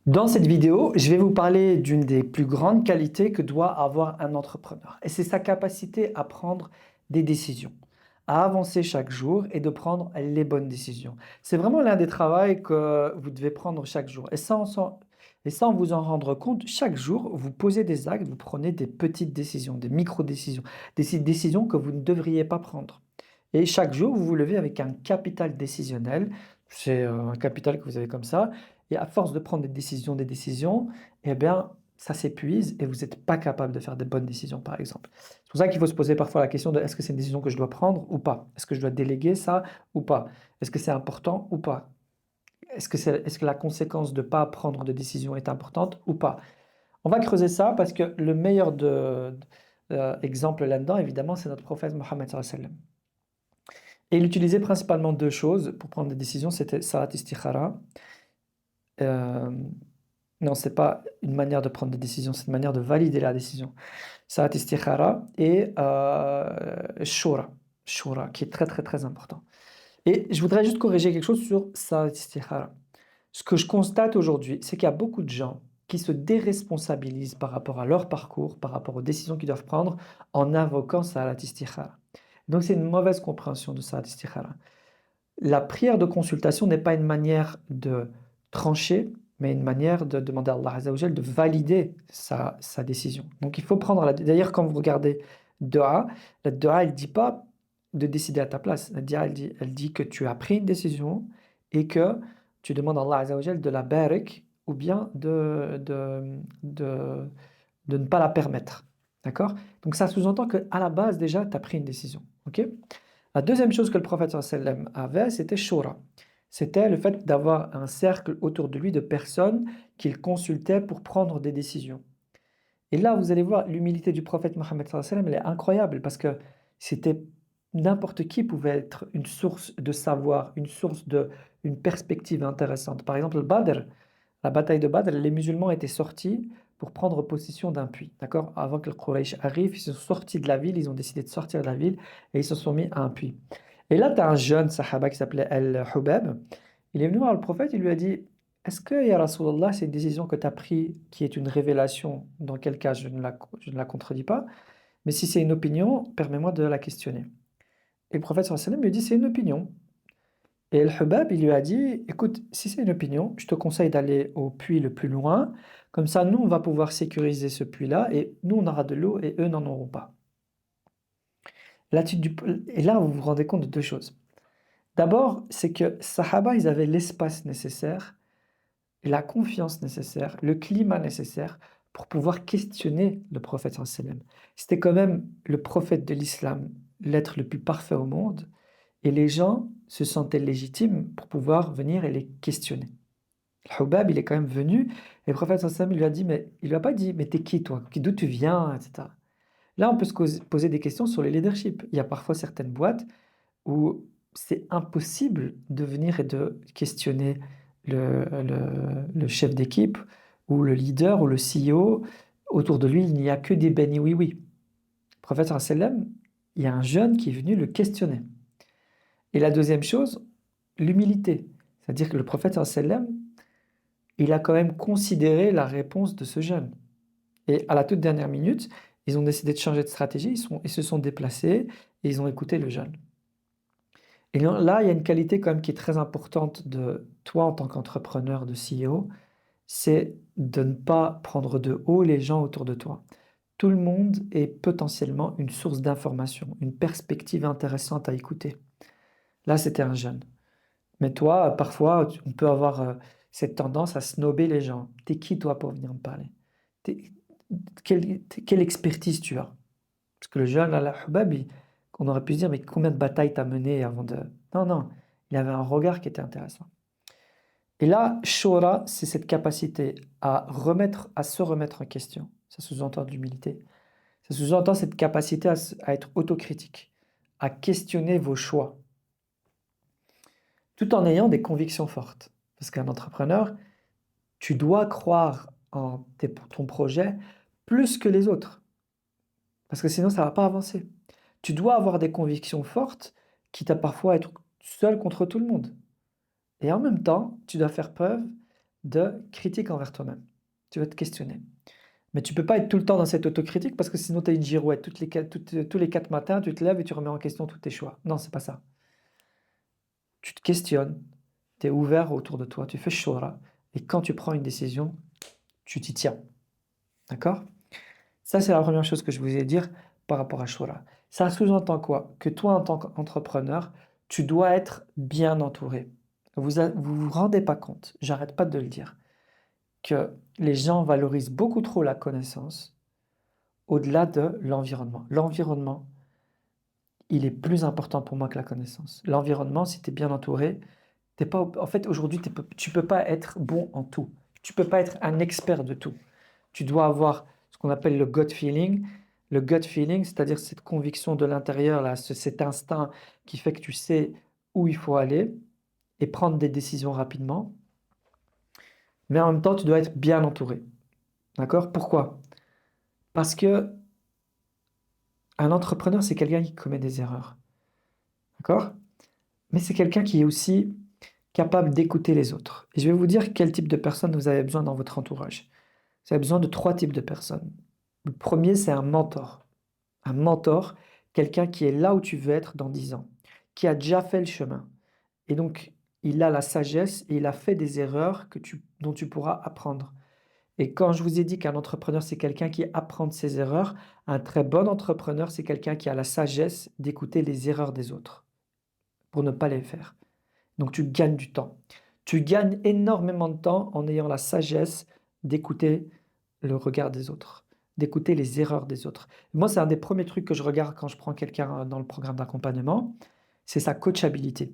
Dans cette vidéo, je vais vous parler d'une des plus grandes qualités que doit avoir un entrepreneur. Et c'est sa capacité à prendre des décisions, à avancer chaque jour et de prendre les bonnes décisions. C'est vraiment l'un des travaux que vous devez prendre chaque jour. Et sans vous en rendre compte, chaque jour, vous posez des actes, vous prenez des petites décisions, des micro-décisions, des décisions que vous ne devriez pas prendre. Et chaque jour, vous vous levez avec un capital décisionnel. C'est un capital que vous avez comme ça. Et à force de prendre des décisions, eh bien, ça s'épuise et vous n'êtes pas capable de faire des bonnes décisions, par exemple. C'est pour ça qu'il faut se poser parfois la question de est-ce que c'est une décision que je dois prendre ou pas? Est-ce que je dois déléguer ça ou pas? Est-ce que c'est important ou pas? Est-ce que la conséquence de ne pas prendre de décision est importante ou pas? On va creuser ça parce que le meilleur exemple là-dedans, évidemment, c'est notre prophète Mohammed sallallahu alayhi wa sallam. Et il utilisait principalement deux choses pour prendre des décisions, c'était salat istikhara. Euh, non, c'est pas une manière de prendre des décisions, c'est une manière de valider la décision. Salat istikhara et shura, shura, qui est très très très important. Et je voudrais juste corriger quelque chose sur salat istikhara. Ce que je constate aujourd'hui, c'est qu'il y a beaucoup de gens qui se déresponsabilisent par rapport à leur parcours, par rapport aux décisions qu'ils doivent prendre, en invoquant salat istikhara. Donc c'est une mauvaise compréhension de salat istikhara. La prière de consultation n'est pas une manière de trancher, mais une manière de demander à Allah Azza wa Jal de valider sa décision. Donc il faut prendre D'ailleurs, quand vous regardez Dua, la Dua, elle ne dit pas de décider à ta place. La Dua, elle dit que tu as pris une décision et que tu demandes à Allah Azza wa Jal de la barik ou bien de ne pas la permettre. D'accord? Donc ça sous-entend qu'à la base, déjà, tu as pris une décision. Ok? La deuxième chose que le prophète sallam avait, c'était shura. C'était le fait d'avoir un cercle autour de lui de personnes qu'il consultait pour prendre des décisions. Et là, vous allez voir, l'humilité du prophète Mohammed sallam, elle est incroyable parce que c'était n'importe qui pouvait être une source de savoir, une perspective intéressante. Par exemple, le Badr, la bataille de Badr, les musulmans étaient sortis pour prendre possession d'un puits. D'accord? Avant que le Quraysh arrive, ils sont sortis de la ville, ils ont décidé de sortir de la ville et ils se sont mis à un puits. Et là, tu as un jeune sahaba qui s'appelait Al-Hubab. Il est venu voir le prophète, il lui a dit: Est-ce que, Ya Rasulallah, c'est une décision que tu as prise qui est une révélation? Dans quel cas je ne la contredis pas. Mais si c'est une opinion, permets-moi de la questionner. Et le prophète sallallahu alayhi wa sallam lui dit: C'est une opinion. Et Al-Hubab, il lui a dit: Écoute, si c'est une opinion, je te conseille d'aller au puits le plus loin. Comme ça, nous, on va pouvoir sécuriser ce puits-là et nous, on aura de l'eau et eux n'en auront pas. Et là, vous vous rendez compte de deux choses. D'abord, c'est que Sahaba, ils avaient l'espace nécessaire, la confiance nécessaire, le climat nécessaire pour pouvoir questionner le prophète sallallahu alayhi wa sallam. C'était quand même le prophète de l'islam, l'être le plus parfait au monde, et les gens se sentaient légitimes pour pouvoir venir et les questionner. Al-Hubab, il est quand même venu, et le prophète sallallahu alayhi wa sallam, il lui a dit, mais il lui a pas dit, mais t'es qui toi? D'où tu viens, etc. Là, on peut se poser des questions sur le leadership. Il y a parfois certaines boîtes où c'est impossible de venir et de questionner le chef d'équipe ou le leader ou le CEO. Autour de lui, il n'y a que des bénis oui-oui. Le prophète sallallahu alayhi wa sallam, il y a un jeune qui est venu le questionner. Et la deuxième chose, l'humilité. C'est-à-dire que le prophète sallallahu alayhi wa sallam, il a quand même considéré la réponse de ce jeune. Et à la toute dernière minute, ils ont décidé de changer de stratégie, ils se sont déplacés et ils ont écouté le jeune. Et là, il y a une qualité quand même qui est très importante de toi en tant qu'entrepreneur, de CEO, c'est de ne pas prendre de haut les gens autour de toi. Tout le monde est potentiellement une source d'information, une perspective intéressante à écouter. Là, c'était un jeune. Mais toi, parfois, on peut avoir cette tendance à snober les gens. T'es qui toi pour venir me parler? T'es- quelle expertise tu as? Parce que le jeune Al-Hubab, on aurait pu se dire, mais combien de batailles t'as mené avant de... Non, non, il avait un regard qui était intéressant. Et là, Shura, c'est cette capacité à se remettre en question. Ça sous-entend de l'humilité. Ça sous-entend cette capacité à être autocritique, à questionner vos choix, tout en ayant des convictions fortes. Parce qu'un entrepreneur, tu dois croire en ton projet plus que les autres. Parce que sinon, ça ne va pas avancer. Tu dois avoir des convictions fortes, quitte à parfois être seul contre tout le monde. Et en même temps, tu dois faire preuve de critique envers toi-même. Tu vas te questionner. Mais tu peux pas être tout le temps dans cette autocritique parce que sinon tu as une girouette. Tous les 4 matins, tu te lèves et tu remets en question tous tes choix. Non, c'est pas ça. Tu te questionnes, tu es ouvert autour de toi, tu fais shura et quand tu prends une décision, tu t'y tiens. D'accord? Ça, c'est la première chose que je vous ai dire par rapport à shura. Ça sous-entend quoi? Que toi, en tant qu'entrepreneur, tu dois être bien entouré. Vous rendez pas compte, j'arrête pas de le dire, que les gens valorisent beaucoup trop la connaissance au-delà de l'environnement. L'environnement, il est plus important pour moi que la connaissance. L'environnement, si tu es bien entouré, t'es pas, en fait, aujourd'hui, tu peux pas être bon en tout. Tu peux pas être un expert de tout. Tu dois avoir ce qu'on appelle le gut feeling. Le gut feeling, c'est-à-dire cette conviction de l'intérieur, là, cet instinct qui fait que tu sais où il faut aller et prendre des décisions rapidement. Mais en même temps, tu dois être bien entouré. D'accord? Pourquoi? Parce que un entrepreneur, c'est quelqu'un qui commet des erreurs. D'accord? Mais c'est quelqu'un qui est aussi capable d'écouter les autres. Et je vais vous dire quel type de personnes vous avez besoin dans votre entourage. Vous avez besoin de 3 types de personnes. Le premier, c'est un mentor. Un mentor, quelqu'un qui est là où tu veux être dans 10 ans, qui a déjà fait le chemin. Et donc, il a la sagesse et il a fait des erreurs dont tu pourras apprendre. Et quand je vous ai dit qu'un entrepreneur, c'est quelqu'un qui apprend de ses erreurs, un très bon entrepreneur, c'est quelqu'un qui a la sagesse d'écouter les erreurs des autres pour ne pas les faire. Donc tu gagnes du temps. Tu gagnes énormément de temps en ayant la sagesse d'écouter le regard des autres, d'écouter les erreurs des autres. Moi, c'est un des premiers trucs que je regarde quand je prends quelqu'un dans le programme d'accompagnement, c'est sa coachabilité.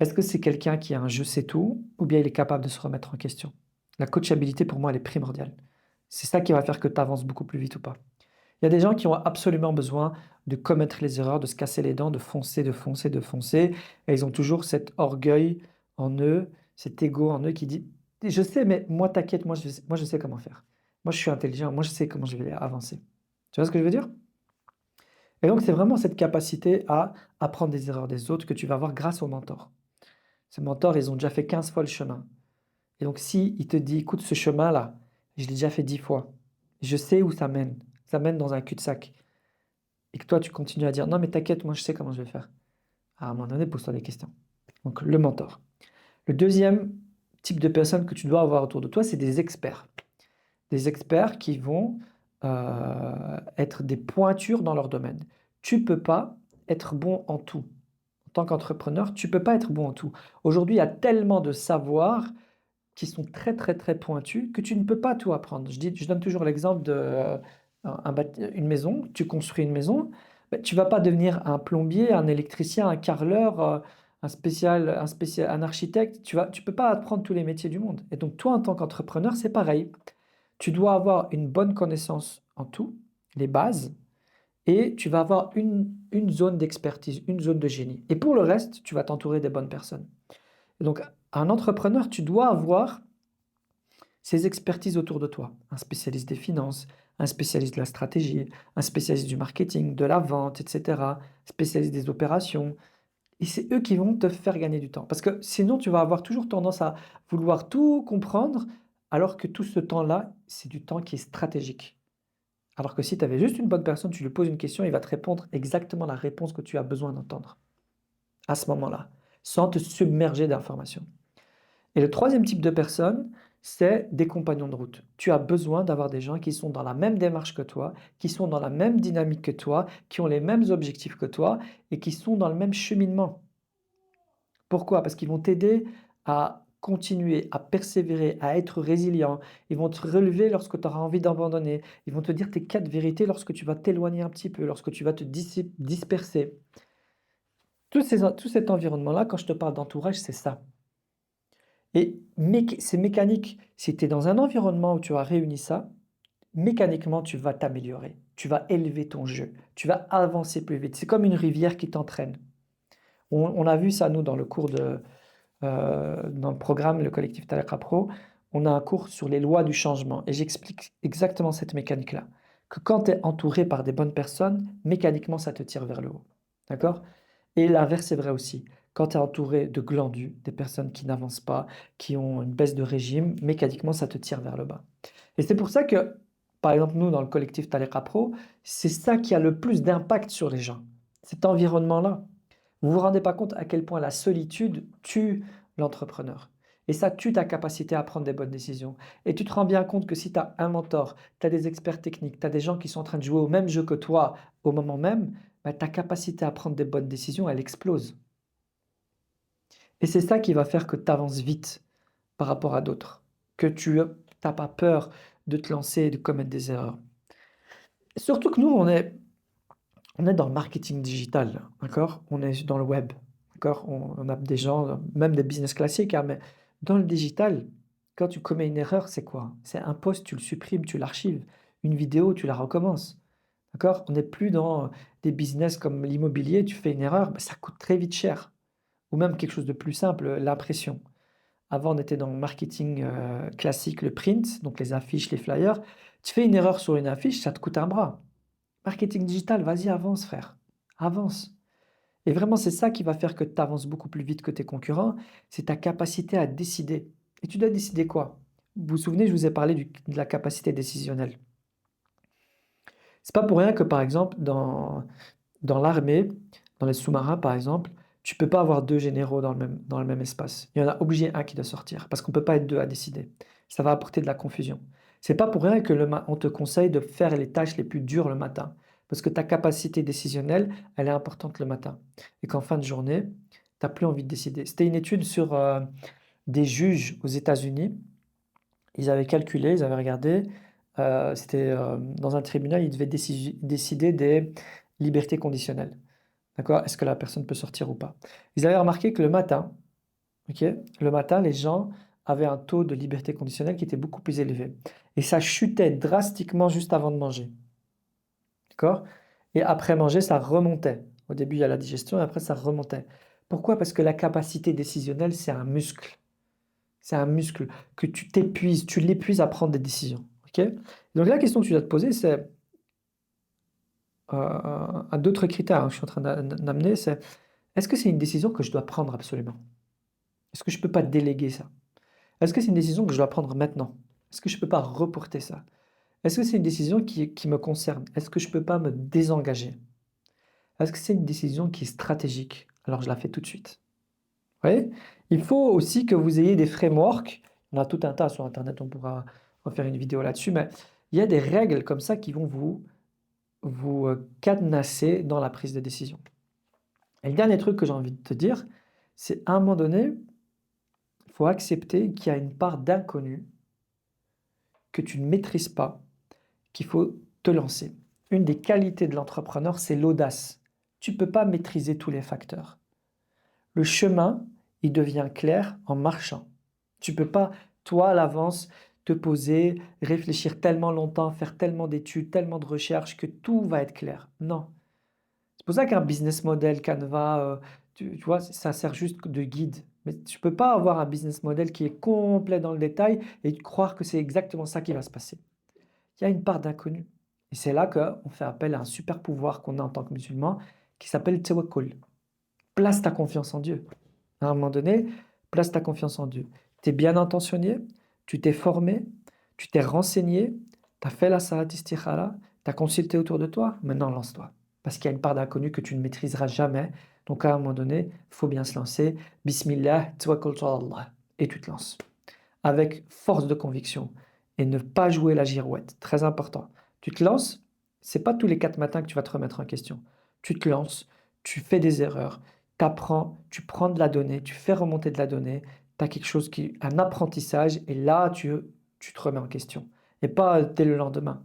Est-ce que c'est quelqu'un qui a un je sais tout ou bien il est capable de se remettre en question? La coachabilité, pour moi, elle est primordiale. C'est ça qui va faire que tu avances beaucoup plus vite ou pas. Il y a des gens qui ont absolument besoin de commettre les erreurs, de se casser les dents, de foncer, de foncer, de foncer. Et ils ont toujours cet orgueil en eux, cet ego en eux qui dit: «Je sais, mais moi t'inquiète, moi je sais comment faire. Moi je suis intelligent, moi je sais comment je vais avancer». Tu vois ce que je veux dire? Et donc c'est vraiment cette capacité à apprendre des erreurs des autres que tu vas avoir grâce aux mentors. Ces mentors, ils ont déjà fait 15 fois le chemin. Et donc si il te dit: «Écoute, ce chemin-là, je l'ai déjà fait 10 fois. Je sais où ça mène. Ça mène dans un cul-de-sac». Et que toi, tu continues à dire: «Non, mais t'inquiète, moi, je sais comment je vais faire». À un moment donné, pose-toi des questions. Donc le mentor. Le deuxième type de personne que tu dois avoir autour de toi, c'est des experts. Des experts qui vont, être des pointures dans leur domaine. Tu peux pas être bon en tout. En tant qu'entrepreneur, tu peux pas être bon en tout. Aujourd'hui, il y a tellement de savoirs qui sont très, très, très pointus que tu ne peux pas tout apprendre. Je donne toujours l'exemple de, une maison. Tu construis une maison, bah, tu vas pas devenir un plombier, un électricien, un carreleur, un architecte. Tu peux pas apprendre tous les métiers du monde. Et donc toi, en tant qu'entrepreneur, c'est pareil. Tu dois avoir une bonne connaissance en tout, les bases, et tu vas avoir une zone d'expertise, une zone de génie. Et pour le reste, tu vas t'entourer des bonnes personnes. Et donc, un entrepreneur, tu dois avoir ces expertises autour de toi. Un spécialiste des finances, un spécialiste de la stratégie, un spécialiste du marketing, de la vente, etc. Spécialiste des opérations. Et c'est eux qui vont te faire gagner du temps. Parce que sinon, tu vas avoir toujours tendance à vouloir tout comprendre, alors que tout ce temps-là, c'est du temps qui est stratégique. Alors que si tu avais juste une bonne personne, tu lui poses une question, il va te répondre exactement la réponse que tu as besoin d'entendre à ce moment-là, sans te submerger d'informations. Et le troisième type de personne, c'est des compagnons de route. Tu as besoin d'avoir des gens qui sont dans la même démarche que toi, qui sont dans la même dynamique que toi, qui ont les mêmes objectifs que toi et qui sont dans le même cheminement. Pourquoi? Parce qu'ils vont t'aider à continuer, à persévérer, à être résilient. Ils vont te relever lorsque tu auras envie d'abandonner. Ils vont te dire tes 4 vérités lorsque tu vas t'éloigner un petit peu, lorsque tu vas te disperser. Tout cet environnement-là, quand je te parle d'entourage, c'est ça. Et c'est mécanique. Si tu es dans un environnement où tu as réuni ça, mécaniquement, tu vas t'améliorer. Tu vas élever ton jeu. Tu vas avancer plus vite. C'est comme une rivière qui t'entraîne. On a vu ça, nous, dans le cours dans le programme, le collectif Talaka Pro, on a un cours sur les lois du changement. Et j'explique exactement cette mécanique-là. Que quand tu es entouré par des bonnes personnes, mécaniquement, ça te tire vers le haut. D'accord? Et l'inverse est vrai aussi. quand tu es entouré de glandus, des personnes qui n'avancent pas, qui ont une baisse de régime, mécaniquement, ça te tire vers le bas. Et c'est pour ça que, par exemple, nous, dans le collectif Tariqa Pro, c'est ça qui a le plus d'impact sur les gens, cet environnement-là. Vous vous rendez pas compte à quel point la solitude tue l'entrepreneur. Et ça tue ta capacité à prendre des bonnes décisions. Et tu te rends bien compte que si tu as un mentor, tu as des experts techniques, tu as des gens qui sont en train de jouer au même jeu que toi au moment même, bah, ta capacité à prendre des bonnes décisions, elle explose. Et c'est ça qui va faire que tu avances vite par rapport à d'autres, que tu n'as pas peur de te lancer et de commettre des erreurs. Surtout que nous, on est dans le marketing digital, d'accord? On est dans le web, d'accord? On a des gens, même des business classiques, hein, mais dans le digital, quand tu commets une erreur, c'est quoi? C'est un post, tu le supprimes, tu l'archives. Une vidéo, tu la recommences, d'accord? On n'est plus dans des business comme l'immobilier, tu fais une erreur, bah, ça coûte très vite cher. Ou même quelque chose de plus simple, l'impression. Avant, on était dans le marketing classique, le print, donc les affiches, les flyers. Tu fais une erreur sur une affiche, ça te coûte un bras. Marketing digital, vas-y, avance, frère. Avance. Et vraiment, c'est ça qui va faire que tu avances beaucoup plus vite que tes concurrents, c'est ta capacité à décider. Et tu dois décider quoi? Vous vous souvenez, je vous ai parlé de la capacité décisionnelle. C'est pas pour rien que, par exemple, dans l'armée, dans les sous-marins, par exemple, tu peux pas avoir deux généraux dans le même espace. Il y en a obligé un qui doit sortir, parce qu'on peut pas être deux à décider. Ça va apporter de la confusion. C'est pas pour rien que on te conseille de faire les tâches les plus dures le matin, parce que ta capacité décisionnelle, elle est importante le matin. Et qu'en fin de journée, tu n'as plus envie de décider. C'était une étude sur des juges aux États-Unis. Ils avaient calculé, ils avaient regardé, c'était dans un tribunal, ils devaient décider des libertés conditionnelles. D'accord? Est-ce que la personne peut sortir ou pas? Ils avaient remarqué que le matin, OK, le matin, les gens avaient un taux de liberté conditionnelle qui était beaucoup plus élevé. Et ça chutait drastiquement juste avant de manger. D'accord? Et après manger, ça remontait. Au début, il y a la digestion et après, ça remontait. Pourquoi? Parce que la capacité décisionnelle, c'est un muscle. C'est un muscle que tu t'épuises, tu l'épuises à prendre des décisions. OK? Donc la question que tu dois te poser, c'est d'autres critères, hein, que je suis en train d'amener, c'est est-ce que c'est une décision que je dois prendre absolument? Est-ce que je ne peux pas déléguer ça? Est-ce que c'est une décision que je dois prendre maintenant? Est-ce que je ne peux pas reporter ça? Est-ce que c'est une décision qui me concerne? Est-ce que je ne peux pas me désengager? Est-ce que c'est une décision qui est stratégique? Alors je la fais tout de suite. Vous voyez? Il faut aussi que vous ayez des frameworks. On a tout un tas sur internet, on pourra refaire une vidéo là-dessus, mais il y a des règles comme ça qui vont vous cadenasser dans la prise de décision. Et le dernier truc que j'ai envie de te dire, c'est à un moment donné, il faut accepter qu'il y a une part d'inconnu que tu ne maîtrises pas, qu'il faut te lancer. Une des qualités de l'entrepreneur, c'est l'audace. Tu ne peux pas maîtriser tous les facteurs. Le chemin, il devient clair en marchant. Tu ne peux pas, toi, à l'avance, te poser, réfléchir tellement longtemps, faire tellement d'études, tellement de recherches que tout va être clair. Non. C'est pour ça qu'un business model, Canva, tu vois, ça sert juste de guide. Mais tu ne peux pas avoir un business model qui est complet dans le détail et croire que c'est exactement ça qui va se passer. Il y a une part d'inconnu. Et c'est là qu'on fait appel à un super pouvoir qu'on a en tant que musulman qui s'appelle Tawakkul. Place ta confiance en Dieu. À un moment donné, place ta confiance en Dieu. Tu es bien intentionné, tu t'es formé, tu t'es renseigné, tu as fait la salat istikhara, tu as consulté autour de toi, maintenant lance-toi. Parce qu'il y a une part d'inconnu que tu ne maîtriseras jamais. Donc à un moment donné, il faut bien se lancer. Bismillah, tawakkaltu ala Allah. Et tu te lances. Avec force de conviction. Et ne pas jouer la girouette. Très important. Tu te lances, c'est pas tous les 4 matins que tu vas te remettre en question. Tu te lances, tu fais des erreurs, tu apprends, tu prends de la donnée, tu fais remonter de la donnée, tu as quelque chose qui, un apprentissage, et là, tu te remets en question. Et pas dès le lendemain.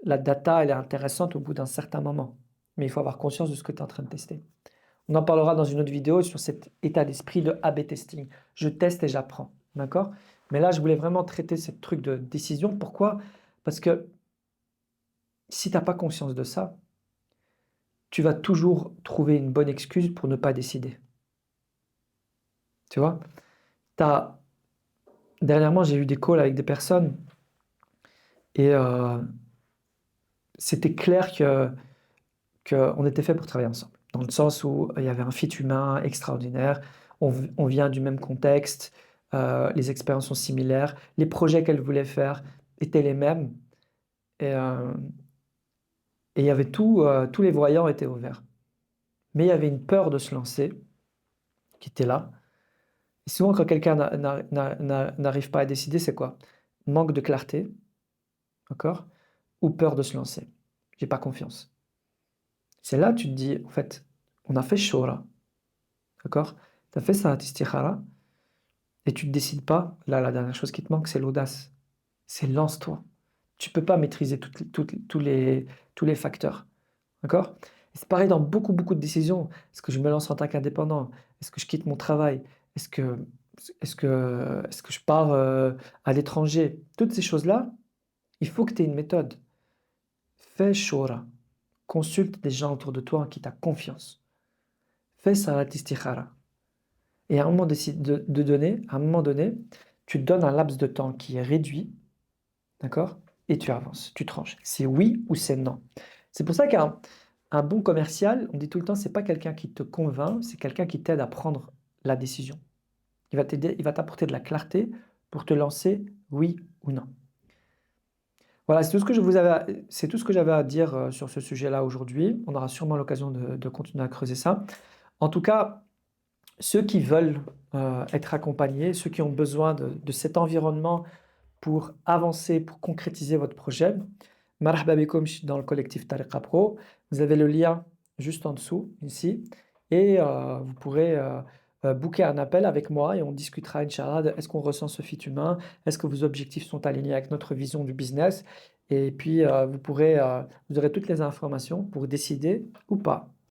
La data, elle est intéressante au bout d'un certain moment. Mais il faut avoir conscience de ce que tu es en train de tester. On en parlera dans une autre vidéo sur cet état d'esprit de A/B testing. Je teste et j'apprends. D'accord? Mais là, je voulais vraiment traiter ce truc de décision. Pourquoi? Parce que si tu n'as pas conscience de ça, tu vas toujours trouver une bonne excuse pour ne pas décider. Tu vois? T'as... Dernièrement, j'ai eu des calls avec des personnes et c'était clair qu'on était fait pour travailler ensemble. dans le sens où il y avait un fit humain extraordinaire, on vient du même contexte, les expériences sont similaires, les projets qu'elle voulait faire étaient les mêmes et il y avait tout, tous les voyants étaient au vert. Mais il y avait une peur de se lancer qui était là. Et souvent quand quelqu'un n'arrive pas à décider, c'est quoi? Manque de clarté, d'accord? Ou peur de se lancer. J'ai pas confiance. C'est là, tu te dis, en fait, on a fait shura, d'accord? Tu as fait salat istikhara et tu te décides pas. Là, la dernière chose qui te manque, c'est l'audace. C'est lance-toi. Tu peux pas maîtriser tous les facteurs, d'accord? Et c'est pareil dans beaucoup, beaucoup de décisions. Est-ce que je me lance en tant qu'indépendant? Est-ce que je quitte mon travail? Est-ce que, est-ce que je pars à l'étranger? Toutes ces choses-là, il faut que tu aies une méthode. Fais shura. Consulte des gens autour de toi en qui tu as confiance. Fais salat istikhara. Et à un moment à un moment donné, tu te donnes un laps de temps qui est réduit, d'accord? Et tu avances, tu tranches. C'est oui ou c'est non. C'est pour ça qu'un un bon commercial, on dit tout le temps, c'est pas quelqu'un qui te convainc, c'est quelqu'un qui t'aide à prendre la décision. Il va t'aider, il va t'apporter de la clarté pour te lancer oui ou non. Voilà, c'est tout ce que j'avais à dire sur ce sujet-là aujourd'hui. On aura sûrement l'occasion de continuer à creuser ça. En tout cas, ceux qui veulent être accompagnés, ceux qui ont besoin de cet environnement pour avancer, pour concrétiser votre projet, marhaba bikoum dans le collectif Tariqa Pro. Vous avez le lien juste en dessous, ici, et vous pourrez booker un appel avec moi et on discutera, Inch'Allah, de est-ce qu'on ressent ce fit humain, est-ce que vos objectifs sont alignés avec notre vision du business, et puis vous aurez toutes les informations pour décider ou pas